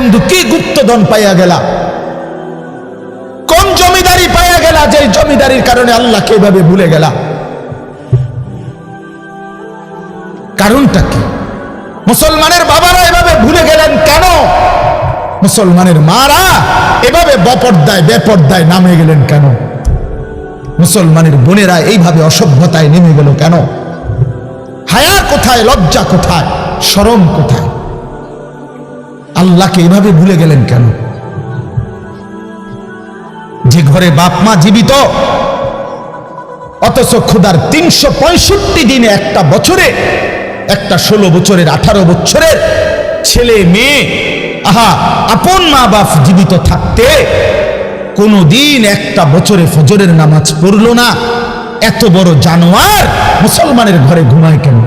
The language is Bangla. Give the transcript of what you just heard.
বন্ধু কি গুপ্তধন পাইয়া গেলা, কোন জমিদারি পাইয়া গেলা যে জমিদারির কারণে আল্লাহকে এভাবে ভুলে গেলা? কারণটা কি? মুসলমানের বাবারা এভাবে ভুলে গেলেন কেন? মুসলমানের মারা এভাবে বেপর্দায় নামে গেলেন কেন? মুসলমানের বোনেরা এইভাবে অসভ্যতায় নেমে গেল কেন? হায়া কোথায়, লজ্জা কোথায়, শরম কোথায়? আল্লাহকে এভাবে ভুলে গেলেন কেন? যে ঘরে বাপ মা জীবিত, অথচ ক্ষুধার 365 দিনে একটা বছরে, একটা 16 বছরের 18 বছরের ছেলে মেয়ে, আপন মা বাপ জীবিত থাকতে কোনদিন একটা বছরে ফজরের নামাজ পড়ল না। এত বড় জানোয়ার মুসলমানের ঘরে ঘুমায় কেন?